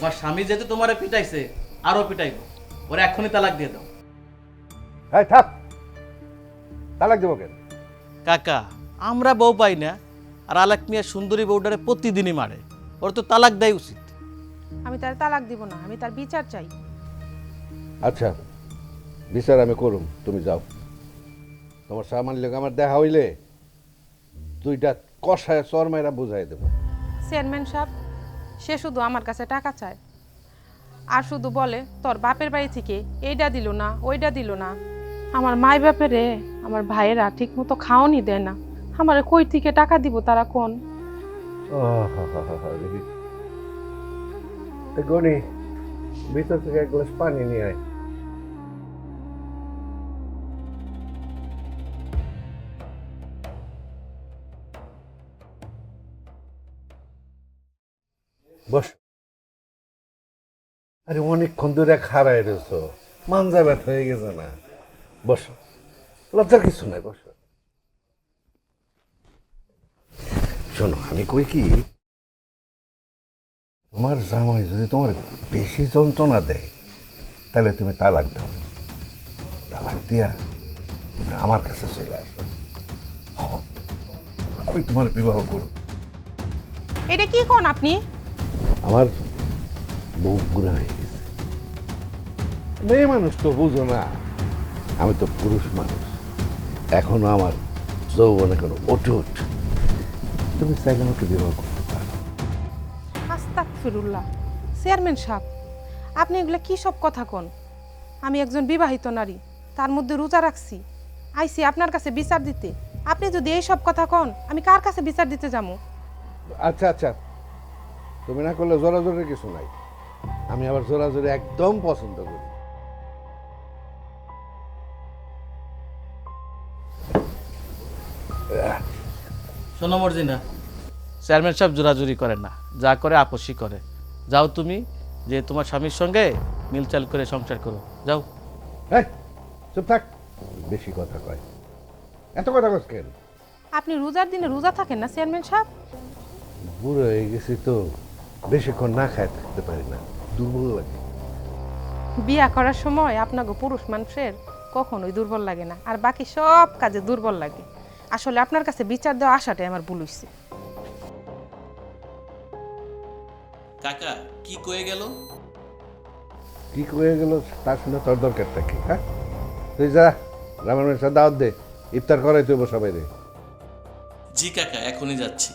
তোমার স্বামী যেহেতু তোমারে পিটাইছে আরো পিটাইব, ওরা এক্ষুনি তালাক দিয়ে দাও। হ্যাঁ থাক, তালাক দেবো কেন? কাকা আমরা বউ পাই না, আর আলেক মিয়া সুন্দরী বউডারে প্রতিদিনই মারে, ওর তো তালাক দেয় উচিত। আমি তার তালাক দিব না, আমি তার বিচার চাই। আচ্ছা বিচার আমি করুম, তুমি যাও। তোমার সামান লোক আমার দেখা হইলে দুইটা কষায় চর মাইরা বুঝাই দেবো। চেয়ারম্যান সাহেব, সে শুধু আমার কাছে টাকা চায়, আর শুধু বলে তোর বাপের বাড়ি থেকে এইটা দিল না ওইটা দিল না। আমার মাই বাপেরে আমার ভাইয়েরা ঠিক মতো খাওয়ানি দেয় না, আমার কই থেকে টাকা দিব তারা কোন? গনি, ভিতর থেকে এক গ্লাস পানি নিয়ে আয়। বস। আরে অনেকক্ষণ ধরে খাড়ায় রয়েছ, মানজা ব্যথা হয়ে গেছে না? বস, লজ্জার কিছু নাই, বস। শোনো, আমি কই কি, তোমার জামাই যদি তোমার বেশি যন্ত্রণা দেয় তাহলে তুমি তালাক দাও। তালাক দিয়া তুমি আমার কাছে চলে আসো, আমি তোমার বিবাহ করব। এটা কি কোন আপনি? আমার বউ বুড়া হয়ে গেছে, মেয়ে মানুষ তো বুঝো না, আমি তো পুরুষ মানুষ, এখনো আমার যৌবন এখনো অটুট। তুমি চাইলে আমাকে বিবাহ করতে পারো। আস্তাগফিরুল্লাহ। চেয়ারম্যান সাহেব, আপনি এগুলা কি সব কথা কোন? আমি একজন বিবাহিত নারী, তার মধ্যে রোজা রাখছি, আইছি আপনার কাছে বিচার দিতে। আপনি যদি এই সব কথা কোন, আমি কার কাছে বিচার দিতে যাবো? আচ্ছা আচ্ছা, তুমি না করলে জোরাজোরের কিছু নাই, আমি আবার জোরাজোরি একদম পছন্দ করি। শোনো মর্জিনা, চেয়ারম্যান সাহেব জোরাজুরি করে না, যা করে আপসই করে। যাও তুমি, যে তোমার স্বামীর সঙ্গে মিলচাল করে সংসার করো, যাও। এই, চুপ থাক, বেশি কথা কয়, এত কথা কস কেন? আপনি রোজার দিনে রোজা থাকেন না চেয়ারম্যান সাহেব? বুড়ো হয়ে গেছি তো, বেশিক্ষণ না খায় থাকতে পারি না, দুর্বল লাগে। বিয়া করার সময় আপনাকে পুরুষ মানুষের কখনোই দুর্বল লাগে না, আর বাকি সব কাজে দুর্বল লাগে। আসলে আপনার কাছে বিচার দেওয়া আশাটাই আমার ভুল হইছে। কাকা কি কয়ে গেল? কি করে গেল তার শুনে তোর দরকারটা কি? হ্যাঁ, তুই যা রামের সাথে দাওয়াত দে, ইফতার করাই তুই সবাই রে। জি কাকা, এখনই যাচ্ছি।